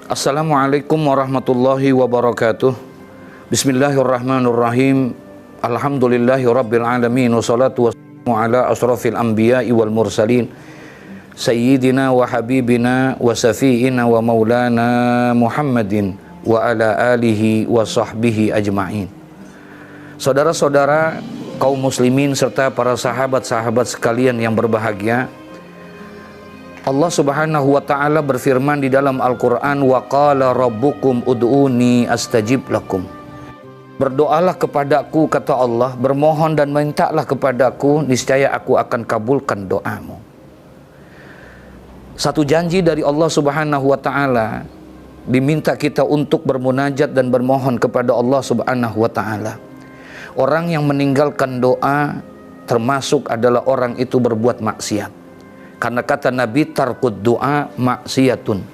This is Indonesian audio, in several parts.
Assalamualaikum warahmatullahi wabarakatuh. Bismillahirrahmanirrahim. Alhamdulillahi rabbil alamin. Wassalatu wassalamu ala asrafil anbiya'i wal mursalin Sayyidina wa habibina wa safi'ina wa maulana Muhammadin wa ala alihi wa sahbihi ajma'in. Saudara-saudara kaum muslimin serta para sahabat-sahabat sekalian yang berbahagia, Allah Subhanahu wa ta'ala berfirman di dalam Al-Quran, wa qala rabbukum ud'uni astajib lakum. Berdoalah kepadaku, kata Allah, bermohon dan mintalah kepadaku, niscaya aku akan kabulkan doamu. Satu janji dari Allah Subhanahu wa ta'ala, diminta kita untuk bermunajat dan bermohon kepada Allah Subhanahu wa ta'ala. Orang yang meninggalkan doa termasuk adalah orang itu berbuat maksiat. Karena kata Nabi, tarkud doa maksiatun.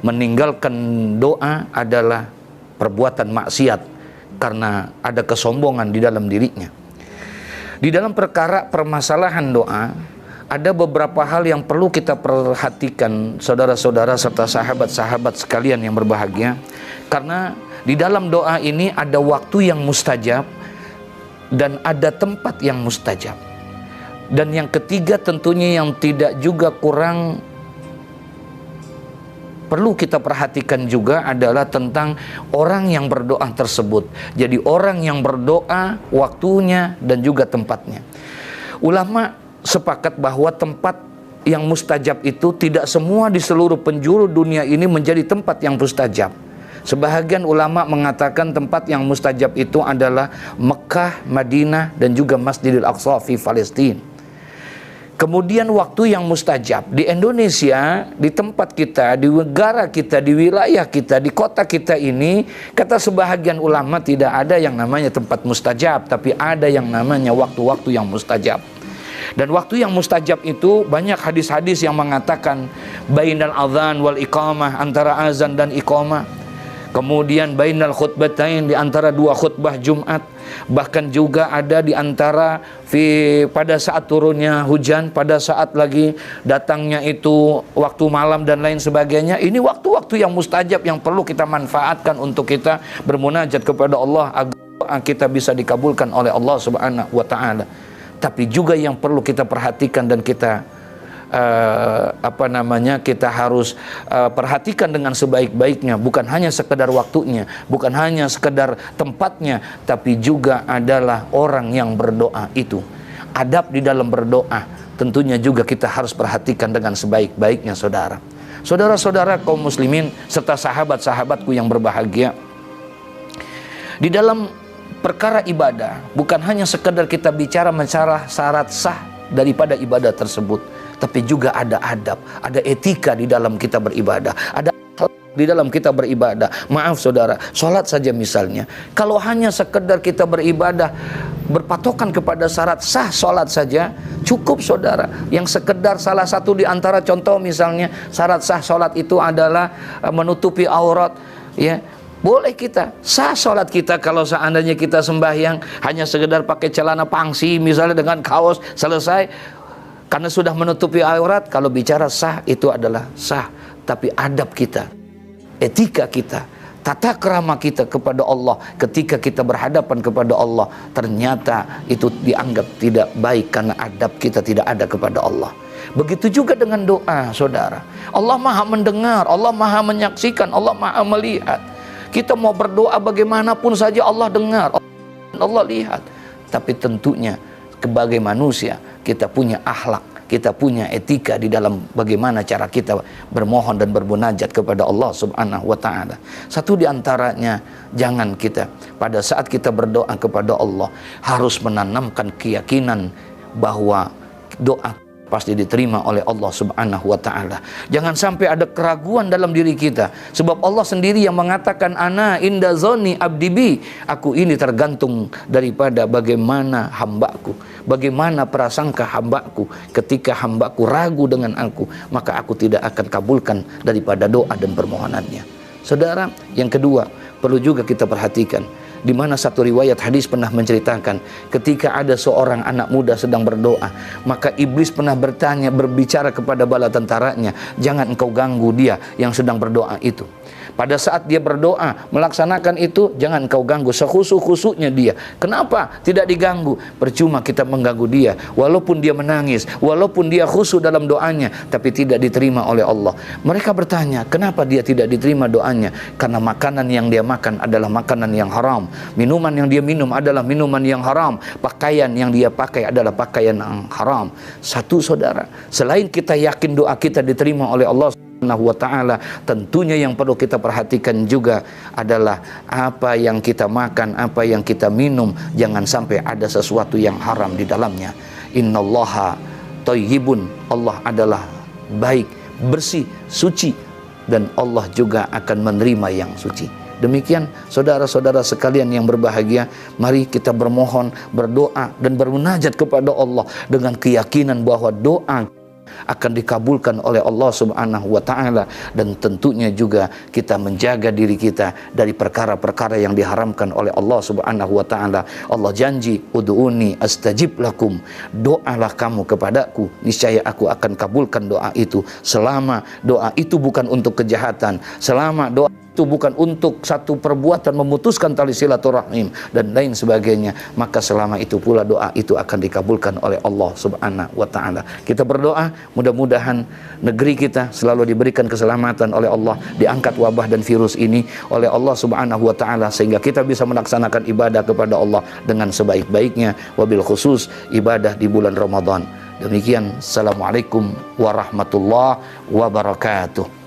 Meninggalkan doa adalah perbuatan maksiat karena ada kesombongan di dalam dirinya. Di dalam perkara permasalahan doa, ada beberapa hal yang perlu kita perhatikan, saudara-saudara serta sahabat-sahabat sekalian yang berbahagia. Karena di dalam doa ini ada waktu yang mustajab dan ada tempat yang mustajab. Dan yang ketiga tentunya yang tidak juga kurang perlu kita perhatikan juga adalah tentang orang yang berdoa tersebut. Jadi orang yang berdoa, waktunya dan juga tempatnya. Ulama sepakat bahwa tempat yang mustajab itu tidak semua di seluruh penjuru dunia ini menjadi tempat yang mustajab. Sebahagian ulama mengatakan tempat yang mustajab itu adalah Mekah, Madinah dan juga Masjidil Aqsa di Palestina. Kemudian waktu yang mustajab di Indonesia, di tempat kita, di negara kita, di wilayah kita, di kota kita ini, kata sebahagian ulama tidak ada yang namanya tempat mustajab, tapi ada yang namanya waktu-waktu yang mustajab. Dan waktu yang mustajab itu banyak hadis-hadis yang mengatakan bainal adzan wal iqamah, antara azan dan iqamah. Kemudian bainal khutbatain, di antara dua khutbah Jumat. Bahkan juga ada di antara pada saat turunnya hujan, pada saat lagi datangnya itu waktu malam dan lain sebagainya. Ini waktu-waktu yang mustajab yang perlu kita manfaatkan untuk kita bermunajat kepada Allah agar kita bisa dikabulkan oleh Allah Subhanahu wa ta'ala. Tapi juga yang perlu kita perhatikan dan kita kita harus perhatikan dengan sebaik-baiknya, bukan hanya sekedar waktunya, bukan hanya sekedar tempatnya, tapi juga adalah orang yang berdoa itu. Adab di dalam berdoa tentunya juga kita harus perhatikan dengan sebaik-baiknya, saudara. Saudara-saudara kaum muslimin serta sahabat-sahabatku yang berbahagia, di dalam perkara ibadah bukan hanya sekedar kita bicara mencara syarat sah daripada ibadah tersebut, tapi juga ada adab, ada etika di dalam kita beribadah, ada di dalam kita beribadah. Maaf saudara, sholat saja misalnya, kalau hanya sekedar kita beribadah berpatokan kepada syarat sah sholat saja cukup, saudara. Yang sekedar salah satu di antara contoh misalnya syarat sah sholat itu adalah menutupi aurat, ya, boleh kita sah sholat kita kalau seandainya kita sembahyang hanya sekedar pakai celana pangsi misalnya dengan kaos, selesai. Karena sudah menutupi aurat, kalau bicara sah itu adalah sah. Tapi adab kita, etika kita, tata krama kita kepada Allah ketika kita berhadapan kepada Allah, ternyata itu dianggap tidak baik karena adab kita tidak ada kepada Allah. Begitu juga dengan doa, saudara. Allah maha mendengar, Allah maha menyaksikan, Allah maha melihat. Kita mau berdoa bagaimanapun saja Allah dengar, Allah lihat. Tapi tentunya sebagai manusia kita punya akhlak, kita punya etika di dalam bagaimana cara kita bermohon dan bermunajat kepada Allah Subhanahu wa ta'ala. Satu di antaranya, jangan kita pada saat kita berdoa kepada Allah harus menanamkan keyakinan bahwa doa pasti diterima oleh Allah Subhanahu wa ta'ala. Jangan sampai ada keraguan dalam diri kita, sebab Allah sendiri yang mengatakan ana inda zoni abdibi, aku ini tergantung daripada bagaimana hambaku, bagaimana prasangka hambaku. Ketika hambaku ragu dengan aku, maka aku tidak akan kabulkan daripada doa dan permohonannya. Saudara, yang kedua perlu juga kita perhatikan, di mana satu riwayat hadis pernah menceritakan ketika ada seorang anak muda sedang berdoa, maka iblis pernah berbicara kepada bala tentaranya, jangan engkau ganggu dia yang sedang berdoa itu. Pada saat dia berdoa, melaksanakan itu, jangan kau ganggu sekhusyuk-khusyuknya dia. Kenapa tidak diganggu? Percuma kita mengganggu dia. Walaupun dia menangis, walaupun dia khusyuk dalam doanya, tapi tidak diterima oleh Allah. Mereka bertanya, kenapa dia tidak diterima doanya? Karena makanan yang dia makan adalah makanan yang haram. Minuman yang dia minum adalah minuman yang haram. Pakaian yang dia pakai adalah pakaian yang haram. Satu saudara, selain kita yakin doa kita diterima oleh Allah Subhanahu wa ta'ala, tentunya yang perlu kita perhatikan juga adalah apa yang kita makan, apa yang kita minum, jangan sampai ada sesuatu yang haram di dalamnya. Innallaha thayyibun, Allah adalah baik, bersih, suci, dan Allah juga akan menerima yang suci. Demikian saudara-saudara sekalian yang berbahagia, mari kita bermohon, berdoa dan bermunajat kepada Allah dengan keyakinan bahwa doa akan dikabulkan oleh Allah Subhanahu wa ta'ala. Dan tentunya juga kita menjaga diri kita dari perkara-perkara yang diharamkan oleh Allah Subhanahu wa ta'ala. Allah janji, ud'uni astajib lakum, doalah kamu kepadaku, niscaya aku akan kabulkan doa itu, selama doa itu bukan untuk kejahatan, selama doa itu bukan untuk satu perbuatan memutuskan tali silaturahim dan lain sebagainya, maka selama itu pula doa itu akan dikabulkan oleh Allah Subhanahu wa ta'ala. Kita berdoa, mudah-mudahan negeri kita selalu diberikan keselamatan oleh Allah, diangkat wabah dan virus ini oleh Allah Subhanahu wa ta'ala, sehingga kita bisa melaksanakan ibadah kepada Allah dengan sebaik-baiknya, wabil khusus ibadah di bulan Ramadan. Demikian, assalamualaikum warahmatullahi wabarakatuh.